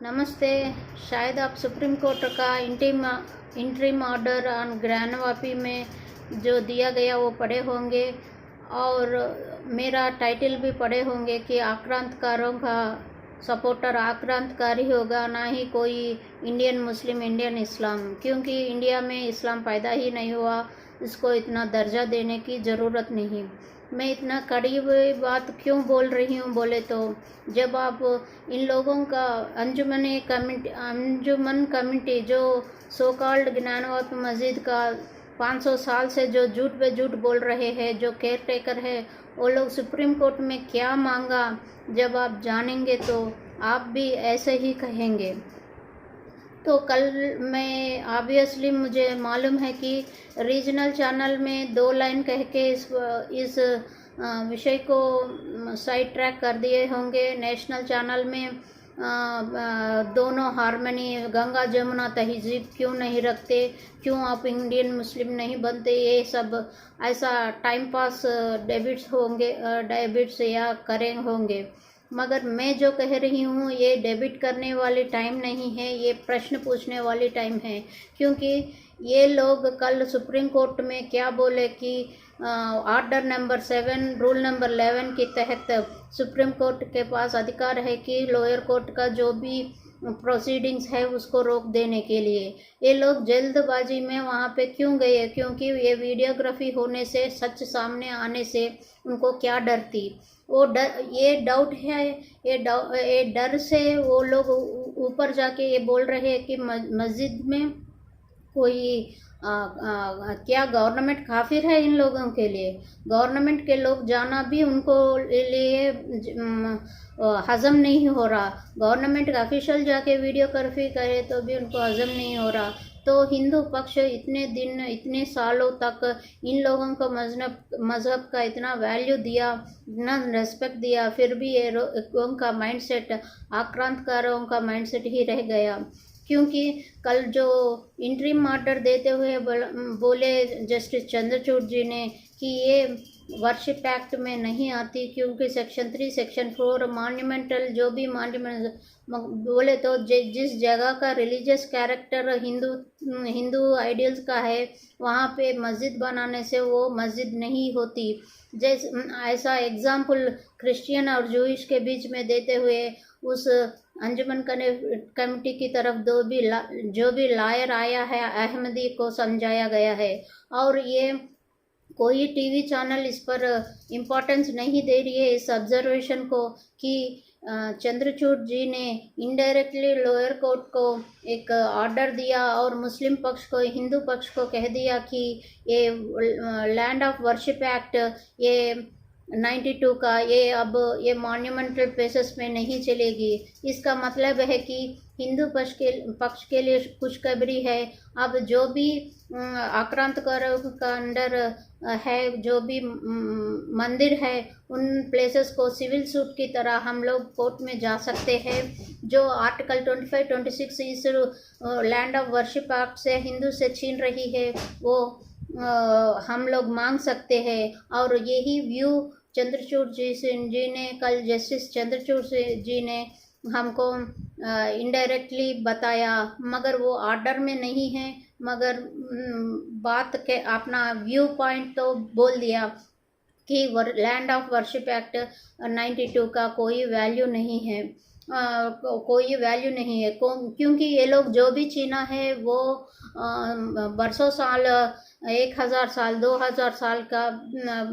नमस्ते। शायद आप सुप्रीम कोर्ट का इंटरिम ऑर्डर ऑन ग्रानवापी में जो दिया गया वो पढ़े होंगे और मेरा टाइटल भी पढ़े होंगे कि आक्रांतकारों का सपोर्टर आक्रांतकारी होगा, ना ही कोई इंडियन मुस्लिम इंडियन इस्लाम, क्योंकि इंडिया में इस्लाम पैदा ही नहीं हुआ, इसको इतना दर्जा देने की ज़रूरत नहीं। मैं इतना कड़ी हुई बात क्यों बोल रही हूँ बोले तो, जब आप इन लोगों का अंजुमन कमेटी जो सो कॉल्ड ज्ञानवापी मस्जिद का 500 साल से जो झूठ पे झूठ बोल रहे हैं, जो केयर टेकर है, वो लोग सुप्रीम कोर्ट में क्या मांगा, जब आप जानेंगे तो आप भी ऐसे ही कहेंगे। तो कल मैं ऑब्वियसली मुझे मालूम है कि रीजनल चैनल में 2 लाइन कह के इस विषय को साइड ट्रैक कर दिए होंगे। नेशनल चैनल में दोनों हारमोनी गंगा जमुना तहजीब क्यों नहीं रखते, क्यों आप इंडियन मुस्लिम नहीं बनते, ये सब ऐसा टाइम पास डेबिट्स या करें होंगे। मगर मैं जो कह रही हूँ ये डेबिट करने वाली टाइम नहीं है, ये प्रश्न पूछने वाली टाइम है। क्योंकि ये लोग कल सुप्रीम कोर्ट में क्या बोले कि ऑर्डर नंबर 7 रूल नंबर 11 के तहत सुप्रीम कोर्ट के पास अधिकार है कि लोअर कोर्ट का जो भी प्रोसीडिंग्स है उसको रोक देने के लिए। ये लोग जल्दबाजी में वहाँ पे क्यों गए? क्योंकि ये वीडियोग्राफी होने से, सच सामने आने से उनको क्या डर थी? वो डर, ये डाउट है, ये डर से वो लोग ऊपर जाके ये बोल रहे हैं कि मस्जिद में कोई क्या गवर्नमेंट काफिर है इन लोगों के लिए? गवर्नमेंट के लोग जाना भी उनको लिए हजम नहीं हो रहा। गवर्नमेंट का ऑफिशियल जाके वीडियोग्राफी करे तो भी उनको हजम नहीं हो रहा। तो हिंदू पक्ष इतने दिन, इतने सालों तक इन लोगों को मज़हब का इतना वैल्यू दिया, इतना रेस्पेक्ट दिया, फिर भी ये उनका माइंडसेट आक्रांतकारों का माइंडसेट ही रह गया। क्योंकि कल जो इंटरिम ऑर्डर देते हुए बोले जस्टिस चंद्रचूड़ जी ने कि ये वर्शिप एक्ट में नहीं आती, क्योंकि सेक्शन 3 सेक्शन 4 मॉन्यूमेंटल जो भी मॉन्यूमेंट बोले तो जिस जगह का रिलीजियस कैरेक्टर हिंदू आइडियल्स का है, वहाँ पे मस्जिद बनाने से वो मस्जिद नहीं होती। जैसे ऐसा एग्जाम्पल क्रिश्चियन और जूइश के बीच में देते हुए उस अंजुमन कमेटी की तरफ जो भी लायर आया है अहमदी को समझाया गया है। और ये कोई टीवी चैनल इस पर इम्पोर्टेंस नहीं दे रही है इस ऑब्जर्वेशन को कि चंद्रचूड़ जी ने इनडायरेक्टली लोअर कोर्ट को एक ऑर्डर दिया और मुस्लिम पक्ष को, हिंदू पक्ष को कह दिया कि ये लैंड ऑफ वर्शिप एक्ट ये 92 का ये मॉन्यूमेंटल प्लेसेस में नहीं चलेगी। इसका मतलब है कि हिंदू पक्ष के लिए खुशखबरी है। अब जो भी आक्रांतकारों का अंडर है, जो भी मंदिर है, उन प्लेसेस को सिविल सूट की तरह हम लोग कोर्ट में जा सकते हैं। जो आर्टिकल 25-26 इस लैंड ऑफ वर्शिप एक्ट से हिंदू से छीन रही है, वो हम लोग मांग सकते हैं। और यही व्यू चंद्रचूड़ जी ने कल जस्टिस चंद्रचूड़ जी ने हमको इनडायरेक्टली बताया, मगर वो ऑर्डर में नहीं है, मगर बात के अपना व्यू पॉइंट तो बोल दिया कि लैंड ऑफ वर्शिप एक्ट 92 का कोई वैल्यू नहीं है। कोई वैल्यू नहीं है क्योंकि ये लोग जो भी छीना है वो बरसों साल, 1000 साल 2000 साल का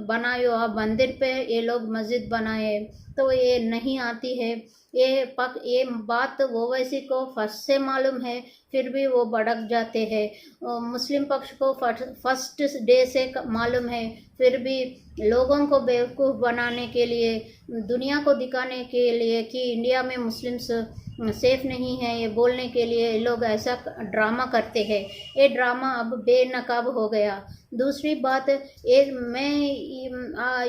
बनाए हुआ मंदिर पे ये लोग मस्जिद बनाए, तो ये नहीं आती है। ये बात ओवैसी को फर्स्ट से मालूम है, फिर भी वो भड़क जाते हैं। मुस्लिम पक्ष को फर्स्ट डे से मालूम है, फिर भी लोगों को बेवकूफ़ बनाने के लिए, दुनिया को दिखाने के लिए कि इंडिया में मुस्लिम्स सेफ नहीं है, ये बोलने के लिए लोग ऐसा ड्रामा करते हैं। ये ड्रामा अब बेनकाब हो गया। दूसरी बात, मैं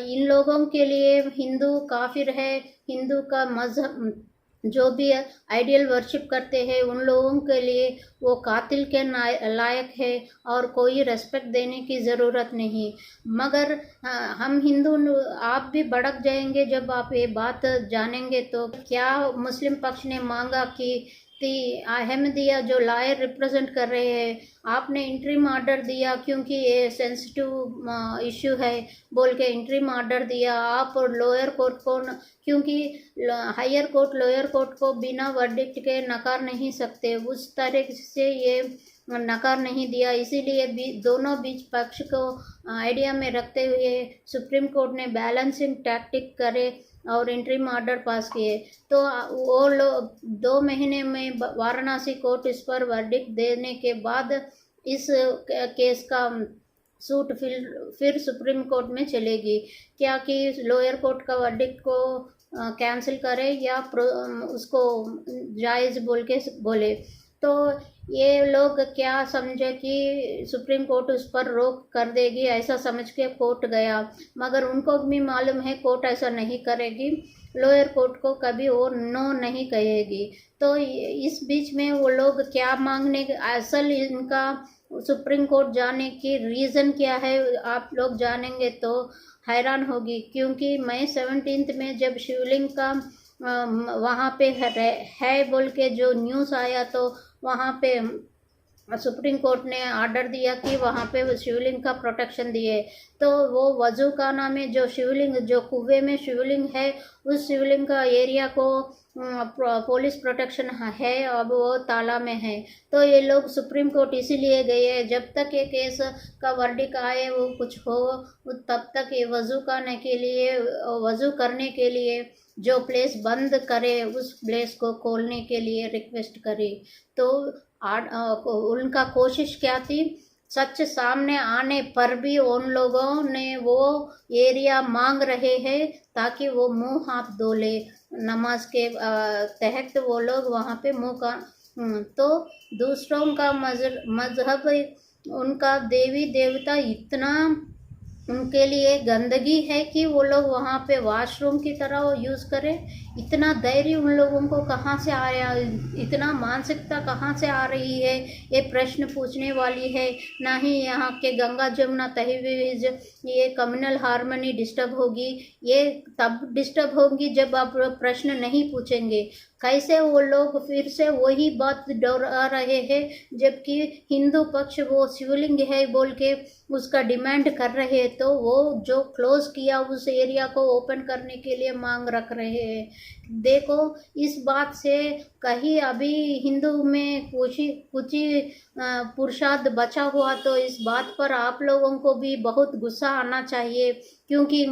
इन लोगों के लिए हिंदू काफिर है, हिंदू का मजहब जो भी आइडियल वर्शिप करते हैं उन लोगों के लिए वो कातिल के लायक है और कोई रेस्पेक्ट देने की ज़रूरत नहीं। मगर हम हिंदू, आप भी भड़क जाएंगे जब आप ये बात जानेंगे। तो क्या मुस्लिम पक्ष ने मांगा कि अहमदिया जो लॉयर रिप्रेजेंट कर रहे हैं, आपने इंटरिम ऑर्डर दिया क्योंकि ये सेंसिटिव इश्यू है बोल के इंटरिम ऑर्डर दिया। आप लोअर कोर्ट को क्योंकि हायर कोर्ट लोअर कोर्ट को बिना वर्डिक्ट के नकार नहीं सकते, उस तरह से ये नकार नहीं दिया, इसीलिए दोनों बीच पक्ष को आइडिया में रखते हुए सुप्रीम कोर्ट ने बैलेंसिंग टैक्टिक करे और इंटरिम ऑर्डर पास किए। तो वो लोग 2 महीने में वाराणसी कोर्ट इस पर वर्डिक्ट देने के बाद इस केस का सूट फिर सुप्रीम कोर्ट में चलेगी, क्या कि लोअर कोर्ट का वर्डिक्ट को कैंसिल करे या उसको जायज़ बोल के बोले। तो ये लोग क्या समझे कि सुप्रीम कोर्ट उस पर रोक कर देगी, ऐसा समझ के कोर्ट गया, मगर उनको भी मालूम है कोर्ट ऐसा नहीं करेगी, लोअर कोर्ट को कभी वो नो नहीं कहेगी। तो इस बीच में वो लोग क्या मांगने, असल इनका सुप्रीम कोर्ट जाने की रीज़न क्या है, आप लोग जानेंगे तो हैरान होगी। क्योंकि मई 17 में जब शिवलिंग का वहाँ पे है बोल के जो न्यूज़ आया, तो वहाँ पे सुप्रीम कोर्ट ने ऑर्डर दिया कि वहाँ पे शिवलिंग का प्रोटेक्शन दिए। तो वो वजू खाना में जो शिवलिंग, जो कुएं में शिवलिंग है, उस शिवलिंग का एरिया को पुलिस प्रोटेक्शन है, अब वो ताला में है। तो ये लोग सुप्रीम कोर्ट इसीलिए गए, जब तक ये केस का वर्डिक्ट आए, वो कुछ हो, तब तक ये वजू करने के लिए जो प्लेस बंद करे उस प्लेस को खोलने के लिए रिक्वेस्ट करी। तो उनका कोशिश क्या थी, सच सामने आने पर भी उन लोगों ने वो एरिया मांग रहे हैं ताकि वो मुंह हाथ धो ले, नमाज के तहत वो लोग वहाँ पे मुंह का। तो दूसरों का मजहब, उनका देवी देवता इतना उनके लिए गंदगी है कि वो लोग वहाँ पे वॉशरूम की तरह वो यूज़ करें। इतना धैर्य उन लोगों को कहाँ से आया, इतना मानसिकता कहाँ से आ रही है, ये प्रश्न पूछने वाली है। ना ही यहाँ के गंगा जमुना तहवीज़, ये कम्युनल हार्मनी डिस्टर्ब होगी, ये तब डिस्टर्ब होगी जब आप प्रश्न नहीं पूछेंगे। कैसे वो लोग फिर से वही बात दोहरा रहे हैं, जबकि हिंदू पक्ष वो शिवलिंग है बोल के उसका डिमांड कर रहे हैं, तो वो जो क्लोज किया उस एरिया को ओपन करने के लिए मांग रख रहे हैं। देखो, इस बात से कहीं अभी हिंदू में कुछ पुरुषार्थ बचा हुआ, तो इस बात पर आप लोगों को भी बहुत गुस्सा आना चाहिए, क्योंकि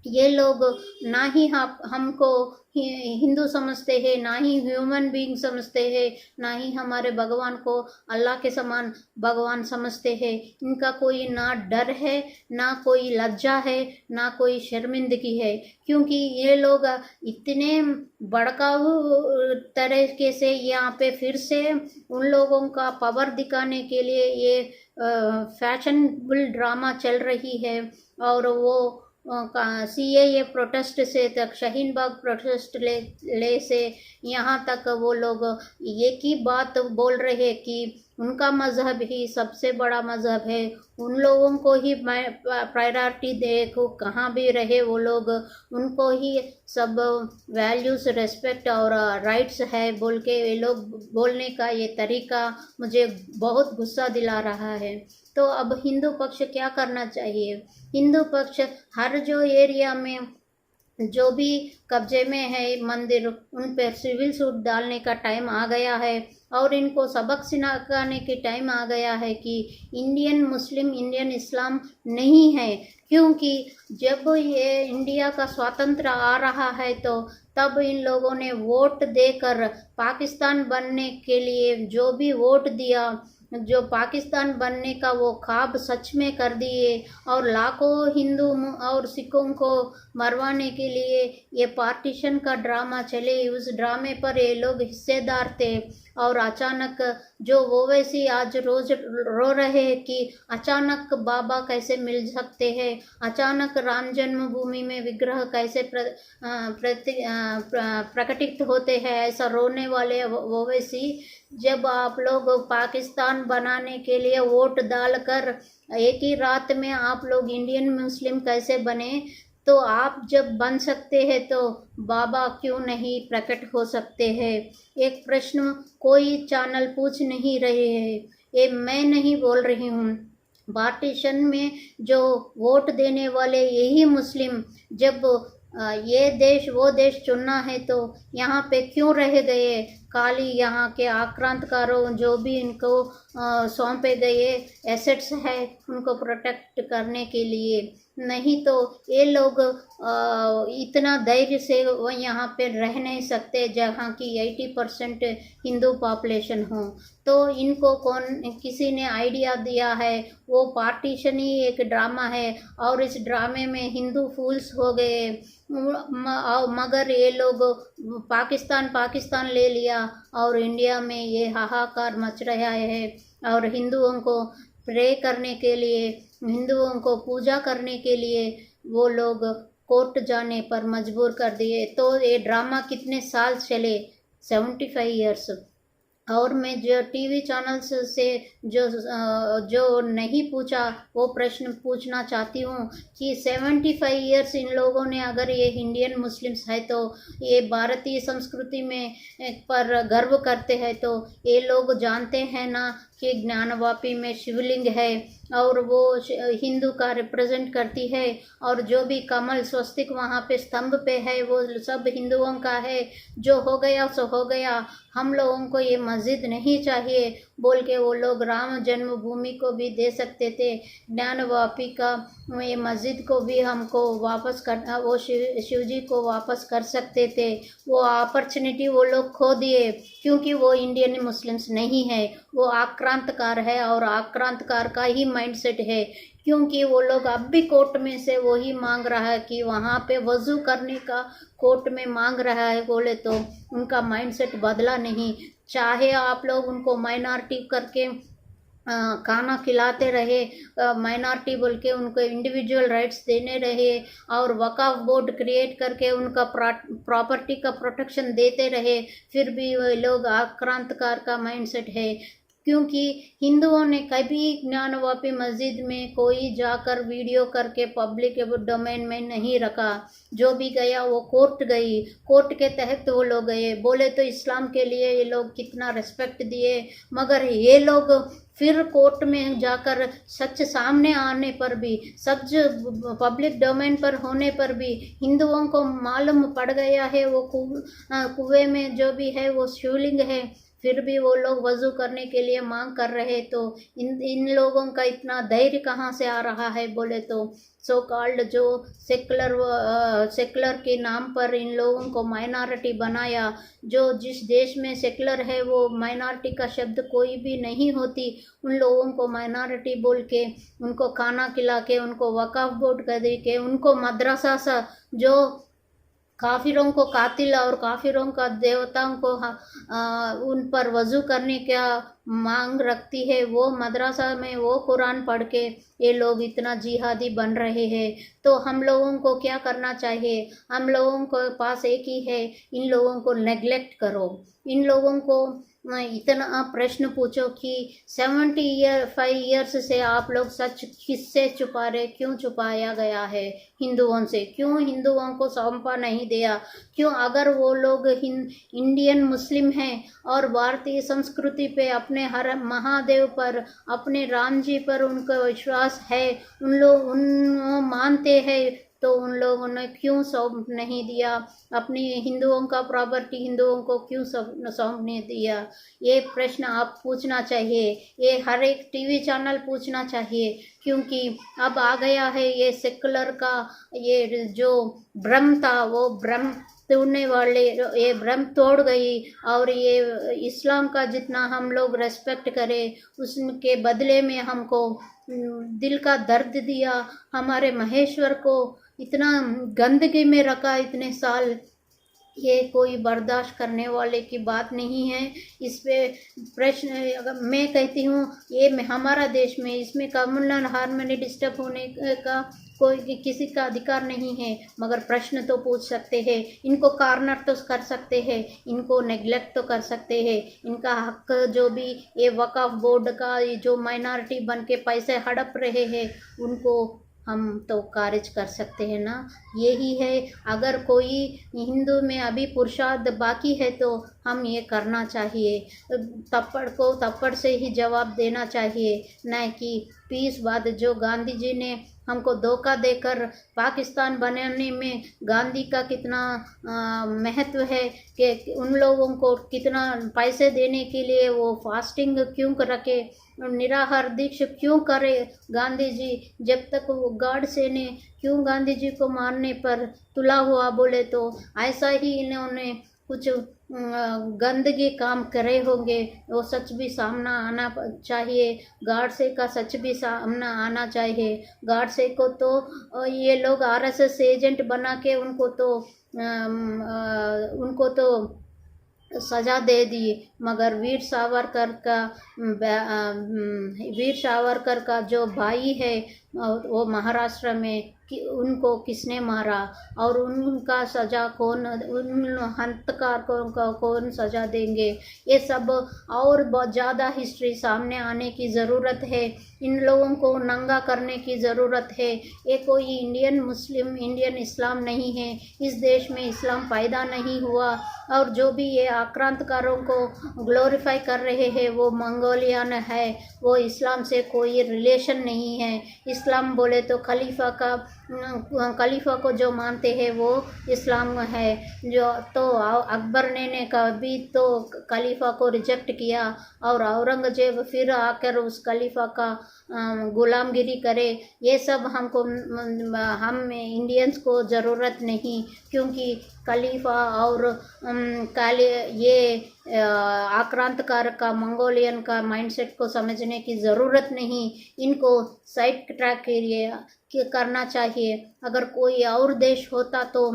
ये लोग ना ही हमको हिंदू समझते हैं, ना ही ह्यूमन बीइंग समझते हैं, ना ही हमारे भगवान को अल्लाह के समान भगवान समझते हैं। इनका कोई ना डर है, ना कोई लज्जा है, ना कोई शर्मिंदगी है, क्योंकि ये लोग इतने भड़काऊ तरीके से यहाँ पे फिर से उन लोगों का पावर दिखाने के लिए ये फैशनेबल ड्रामा चल रही है। और वो CAA प्रोटेस्ट से तक शाहीन बाग प्रोटेस्ट ले से यहाँ तक वो लोग एक ही बात बोल रहे कि उनका मज़हब ही सबसे बड़ा मज़हब है, उन लोगों को ही प्रायोरिटी देखो, कहाँ भी रहे वो लोग, उनको ही सब वैल्यूज़, रेस्पेक्ट और राइट्स है बोल के ये लोग बोलने का ये तरीका मुझे बहुत गुस्सा दिला रहा है। तो अब हिंदू पक्ष क्या करना चाहिए? हिंदू पक्ष हर जो एरिया में जो भी कब्जे में है मंदिर, उन पर सिविल सूट डालने का टाइम आ गया है, और इनको सबक सिखाने के टाइम आ गया है कि इंडियन मुस्लिम, इंडियन इस्लाम नहीं है। क्योंकि जब ये इंडिया का स्वातंत्र आ रहा है, तो तब इन लोगों ने वोट देकर पाकिस्तान बनने के लिए जो भी वोट दिया, जो पाकिस्तान बनने का वो ख्वाब सच में कर दिए, और लाखों हिंदू और सिखों को मरवाने के लिए ये पार्टीशन का ड्रामा चले, उस ड्रामे पर ये लोग हिस्सेदार थे। और अचानक जो ओवैसी आज रोज रो रहे हैं कि अचानक बाबा कैसे मिल सकते हैं, अचानक राम जन्मभूमि में विग्रह कैसे प्रकटित होते हैं, ऐसा रोने वाले ओवैसी, जब आप लोग पाकिस्तान बनाने के लिए वोट डालकर एक ही रात में आप लोग इंडियन मुस्लिम कैसे बने, तो आप जब बन सकते हैं तो बाबा क्यों नहीं प्रकट हो सकते हैं? एक प्रश्न कोई चैनल पूछ नहीं रहे हैं, ये मैं नहीं बोल रही हूँ। पार्टीशन में जो वोट देने वाले यही मुस्लिम, जब ये देश वो देश चुनना है तो यहाँ पे क्यों रह गए? खाली यहाँ के आक्रांतकारों जो भी इनको सौंपे गए एसेट्स है उनको प्रोटेक्ट करने के लिए, नहीं तो ये लोग इतना धैर्य से वो यहाँ पे रह नहीं सकते जहाँ की 80% हिंदू पॉपुलेशन हो। तो इनको कौन किसी ने आइडिया दिया है? वो पार्टीशन ही एक ड्रामा है और इस ड्रामे में हिंदू फूल्स हो गए। मगर ये लोग पाकिस्तान पाकिस्तान ले लिया और इंडिया में ये हाहाकार मच रहा है और हिंदुओं को प्रे करने के लिए, हिंदुओं को पूजा करने के लिए वो लोग कोर्ट जाने पर मजबूर कर दिए। तो ये ड्रामा कितने साल चले? 75 ईयर्स। और मैं जो टीवी चैनल्स से जो नहीं पूछा वो प्रश्न पूछना चाहती हूँ कि 75 ईयर्स इन लोगों ने, अगर ये इंडियन मुस्लिम्स है तो ये भारतीय संस्कृति में पर गर्व करते हैं, तो ये लोग जानते हैं ना कि ज्ञानवापी में शिवलिंग है और वो हिंदू का रिप्रेजेंट करती है, और जो भी कमल स्वस्तिक वहाँ पे स्तंभ पे है वो सब हिंदुओं का है। जो हो गया सो हो गया, हम लोगों को ये मस्जिद नहीं चाहिए बोल के वो लोग राम जन्मभूमि को भी दे सकते थे, ज्ञानवापी का ये मस्जिद को भी हमको वापस कर, वो शिव जी को वापस कर सकते थे। वो अपॉर्चुनिटी वो लोग खो दिए क्योंकि वो इंडियन मुस्लिम्स नहीं है, वो आक्रांतकार है और आक्रांतकार का ही माइंडसेट है। क्योंकि वो लोग अब भी कोर्ट में से वही मांग रहा है कि वहाँ पे वजू करने का कोर्ट में मांग रहा है, बोले तो उनका माइंडसेट बदला नहीं। चाहे आप लोग उनको माइनॉरिटी करके खाना खिलाते रहे, माइनॉरिटी बोल के उनको इंडिविजुअल राइट्स देने रहे और वक़्फ़ बोर्ड क्रिएट करके उनका प्रॉपर्टी का प्रोटेक्शन देते रहे, फिर भी वो लोग आक्रांतकार का माइंडसेट है। क्योंकि हिंदुओं ने कभी ज्ञानवापी मस्जिद में कोई जाकर वीडियो करके पब्लिक डोमेन में नहीं रखा। जो भी गया वो कोर्ट गई, कोर्ट के तहत वो लोग गए। बोले तो इस्लाम के लिए ये लोग कितना रिस्पेक्ट दिए, मगर ये लोग फिर कोर्ट में जाकर सच सामने आने पर भी, सच पब्लिक डोमेन पर होने पर भी हिंदुओं को मालूम पड़ गया है वो कुएं में जो भी है वो शिवलिंग है, फिर भी वो लोग वज़ू करने के लिए मांग कर रहे। तो इन लोगों का इतना धैर्य कहाँ से आ रहा है? बोले तो सो कॉल्ड जो सेकुलर के नाम पर इन लोगों को माइनॉरिटी बनाया। जो जिस देश में सेकुलर है वो माइनॉरिटी का शब्द कोई भी नहीं होती, उन लोगों को माइनॉरिटी बोल के, उनको खाना खिला के, उनको वक़्फ़ बोर्ड कर दे के, उनको मदरसा सा जो काफिरों को कातिल और काफिरों का देवताओं को उन पर वज़ू करने का मांग रखती है, वो मदरसा में वो कुरान पढ़ के ये लोग इतना जिहादी बन रहे हैं। तो हम लोगों को क्या करना चाहिए? हम लोगों को पास एक ही है, इन लोगों को नेग्लेक्ट करो। इन लोगों को इतना प्रश्न पूछो कि 75 ईयर्स से आप लोग सच किससे छुपा रहे? क्यों छुपाया गया है हिंदुओं से? क्यों हिंदुओं को सौंपा नहीं दिया? क्यों? अगर वो लोग इंडियन मुस्लिम हैं और भारतीय संस्कृति पे, अपने हर महादेव पर, अपने राम जी पर उनका विश्वास है, उन लोग मानते हैं, तो उन लोगों ने क्यों सौंप नहीं दिया? अपनी हिंदुओं का प्रॉपर्टी हिंदुओं को क्यों सौंपने दिया? ये प्रश्न आप पूछना चाहिए, ये हर एक टीवी चैनल पूछना चाहिए। क्योंकि अब आ गया है ये सेकुलर का ये जो भ्रम था, वो भ्रम तोड़ने वाले, ये भ्रम तोड़ गई। और ये इस्लाम का जितना हम लोग रेस्पेक्ट करें, उसके बदले में हमको दिल का दर्द दिया, हमारे महेश्वर को इतना गंदगी में रखा इतने साल, ये कोई बर्दाश्त करने वाले की बात नहीं है। इस पे प्रश्न अगर मैं कहती हूँ, ये हमारा देश में, इसमें कम्युनल हार्मनी डिस्टर्ब होने का कोई किसी का अधिकार नहीं है, मगर प्रश्न तो पूछ सकते हैं, इनको कॉर्नर तो कर सकते हैं, इनको नेग्लेक्ट तो कर सकते हैं। इनका हक जो भी ये वक़्फ़ बोर्ड का जो माइनॉरिटी बन के पैसे हड़प रहे हैं, उनको हम तो कार्य कर सकते हैं ना। यही है, अगर कोई हिंदू में अभी पुरुषार्थ बाकी है तो हम ये करना चाहिए, थप्पड़ को थप्पड़ से ही जवाब देना चाहिए, न कि पीस बाद जो गांधी जी ने हमको धोखा देकर पाकिस्तान बनाने में गांधी का कितना महत्व है, कि उन लोगों को कितना पैसे देने के लिए वो फास्टिंग क्यों रखे, निराहार दीक्षा क्यों करे गांधी जी, जब तक वो गार्ड से ने क्यों गांधी जी को मारने पर तुला हुआ बोले, तो ऐसा ही इन्होंने कुछ गंदगी काम करे होंगे, वो सच भी सामना आना चाहिए, गाडसे का सच भी सामना आना चाहिए। गाडसे को तो ये लोग आरएसएस एजेंट बना के उनको तो सजा दे दी, मगर वीर सावरकर का जो भाई है वो महाराष्ट्र में कि उनको किसने मारा, और उनका सजा कौन, उन हंतकारों को कौन सजा देंगे, ये सब और बहुत ज़्यादा हिस्ट्री सामने आने की ज़रूरत है। इन लोगों को नंगा करने की ज़रूरत है। ये कोई इंडियन मुस्लिम, इंडियन इस्लाम नहीं है, इस देश में इस्लाम पैदा नहीं हुआ, और जो भी ये आक्रांतकारों को ग्लोरीफाई कर रहे हैं वो मंगोलियन है, वो इस्लाम से कोई रिलेशन नहीं है। इस्लाम बोले तो खलीफा को जो मानते हैं वो इस्लाम है, जो तो अकबर ने कभी तो खलीफा को रिजेक्ट किया, और औरंगजेब फिर आकर उस खलीफा का गुलामगिरी करे। ये सब हम इंडियंस को ज़रूरत नहीं, क्योंकि खलीफा और ये आक्रांतकार का मंगोलियन का माइंडसेट को समझने की ज़रूरत नहीं, इनको साइड ट्रैक के लिए करना चाहिए। अगर कोई और देश होता तो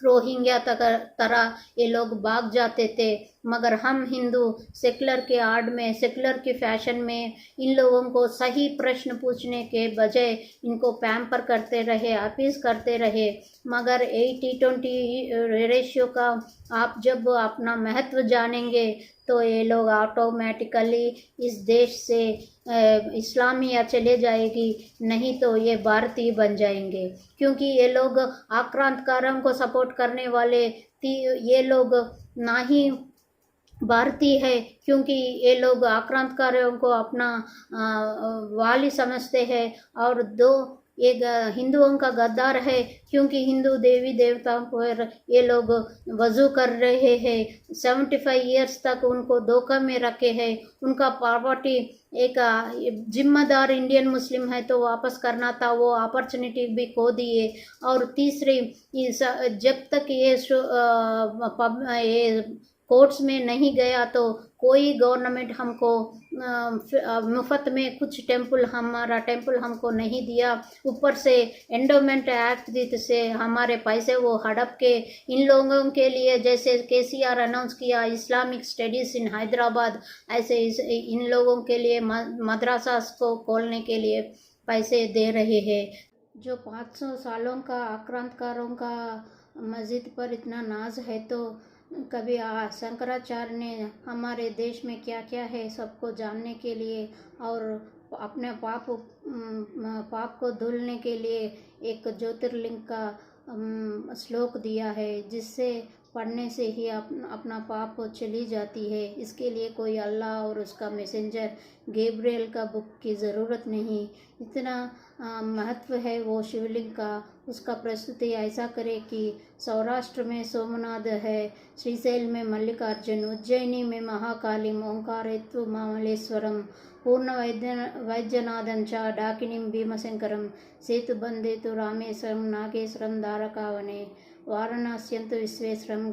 रोहिंग्या तरह ये लोग भाग जाते थे, मगर हम हिंदू सेकुलर के आड़ में, सेकुलर के फैशन में इन लोगों को सही प्रश्न पूछने के बजाय इनको पैम्पर करते रहे, अपीज करते रहे। मगर 80-20 रेशियो का आप जब अपना महत्व जानेंगे तो ये लोग ऑटोमेटिकली इस देश से इस्लामिया चले जाएगी, नहीं तो ये भारतीय बन जाएंगे, क्योंकि ये लोग आक्रांतकारों को सपोर्ट करने वाले ये लोग ना ही भारतीय है, क्योंकि ये लोग आक्रांतकारों को अपना वाली समझते हैं, और एक हिंदुओं का गद्दार है, क्योंकि हिंदू देवी देवताओं पर ये लोग वजू कर रहे हैं, 75 ईयर्स तक उनको धोखा में रखे हैं, उनका प्रॉपर्टी एक जिम्मेदार इंडियन मुस्लिम है तो वापस करना था, वो अपॉर्चुनिटी भी खो दिए। और तीसरी, जब तक ये कोर्ट्स में नहीं गया तो कोई गवर्नमेंट हमको मुफ्त में कुछ हमारा टेम्पल हमको नहीं दिया, ऊपर से एंडोमेंट एक्ट से हमारे पैसे वो हड़प के इन लोगों के लिए, जैसे केसीआर अनाउंस किया इस्लामिक स्टडीज़ इन हैदराबाद, ऐसे इन लोगों के लिए मदरसा को खोलने के लिए पैसे दे रहे हैं। जो 500 सालों का आक्रांतकारों का मस्जिद पर इतना नाज है, तो कभी शंकराचार्य ने हमारे देश में क्या क्या है सबको जानने के लिए और अपने पाप को धुलने के लिए एक ज्योतिर्लिंग का श्लोक दिया है, जिससे पढ़ने से ही अपना पाप चली जाती है। इसके लिए कोई अल्लाह और उसका मैसेंजर गैब्रियल का बुक की ज़रूरत नहीं, इतना महत्व है वो शिवलिंग का। उसका प्रस्तुति ऐसा करे कि सौराष्ट्र में सोमनाथ है, श्रीशैल में मल्लिकार्जुन, उज्जैनी में महाकाली, ओंकारेत्व मामलेश्वरम, पूर्ण वैद्यनाथं च डाकिनीं भीमशंकरं, सेतुबन्धे रामेश्वरं, नागेश्वरं द्वारकावने, वाराणस्यन्तु विश्वेश्वरं,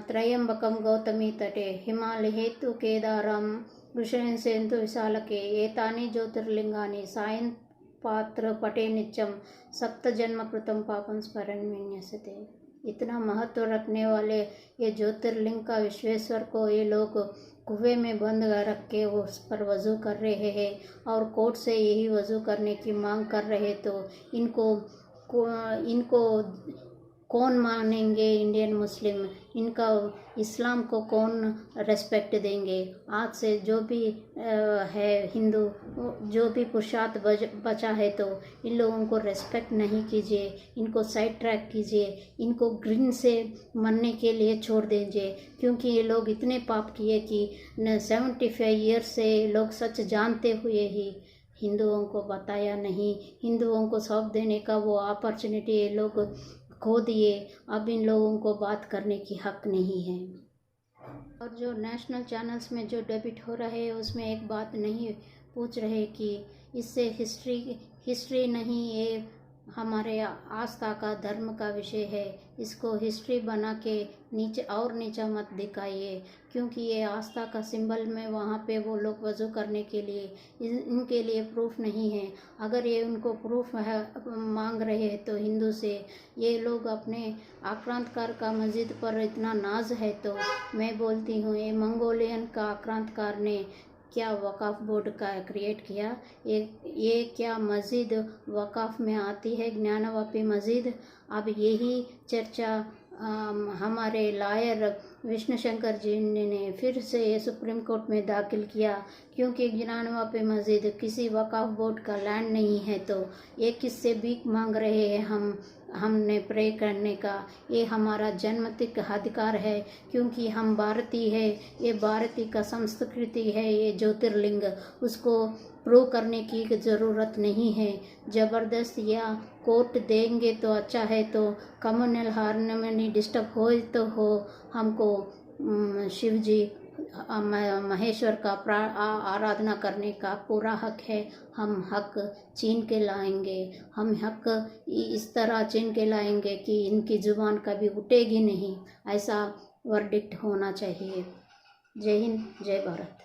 त्रयंबकं गौतमी तटे, हिमालयेतु केदारं, ऋषिकेशेन्तु विशालके, एतानि ज्योतिर्लिंगानि सायं पात्र पटे नित्यं, सप्त जन्म कृतं पापं स्मरन् विन्यस्यते। इतना महत्व रखने वाले ये ज्योतिर्लिंग का विश्वेश्वर को ये लोग कुएं में बंद रख के उस पर वज़ू कर रहे हैं, और कोर्ट से यही वज़ू करने की मांग कर रहे, तो इनको कौन मानेंगे इंडियन मुस्लिम, इनका इस्लाम को कौन रेस्पेक्ट देंगे। आज से जो भी है हिंदू, जो भी पुरुषार्थ बचा है तो इन लोगों को रेस्पेक्ट नहीं कीजिए, इनको साइड ट्रैक कीजिए, इनको ग्रीन से मरने के लिए छोड़ दीजिए, क्योंकि ये लोग इतने पाप किए कि 75 ईयर से लोग सच जानते हुए ही हिंदुओं को बताया नहीं, हिंदुओं को सौंप देने का वो अपॉर्चुनिटी ये लोग खो दिए। अब इन लोगों को बात करने की हक नहीं है। और जो नेशनल चैनल्स में जो डेबिट हो रहे हैं उसमें एक बात नहीं पूछ रहे कि इससे हिस्ट्री नहीं, ये हमारे आस्था का, धर्म का विषय है, इसको हिस्ट्री बना के नीचे और नीचा मत दिखाइए, क्योंकि ये आस्था का सिंबल में वहाँ पे वो लोग वज़ू करने के लिए इनके लिए प्रूफ नहीं है। अगर ये उनको प्रूफ है मांग रहे हैं तो हिंदू से, ये लोग अपने आक्रांतकार का मस्जिद पर इतना नाज है तो मैं बोलती हूँ ये मंगोलियन का आक्रांतकार ने क्या वक़ाफ़ बोर्ड का क्रिएट किया, ये क्या मस्जिद वक़ाफ़ में आती है, ज्ञानवापी मस्जिद। अब यही चर्चा हमारे लॉयर विष्णु शंकर जी ने फिर से सुप्रीम कोर्ट में दाखिल किया, क्योंकि ज्ञानवापी मस्जिद किसी वक़ाफ़ बोर्ड का लैंड नहीं है, तो ये किससे भीख मांग रहे हैं हमने प्रे करने का। ये हमारा जन्मसिद्ध अधिकार है, क्योंकि हम भारतीय है, ये भारतीय का संस्कृति है, ये ज्योतिर्लिंग, उसको प्रूव करने की ज़रूरत नहीं है। ज़बरदस्त या कोर्ट देंगे तो अच्छा है, तो कम्युनल हार्मनी डिस्टर्ब हो तो हो, हमको शिव जी महेश्वर का आराधना करने का पूरा हक है। हम हक छीन के लाएंगे, हम हक इस तरह छीन के लाएंगे कि इनकी जुबान कभी उठेगी नहीं, ऐसा वर्डिक्ट होना चाहिए। जय हिंद, जय भारत।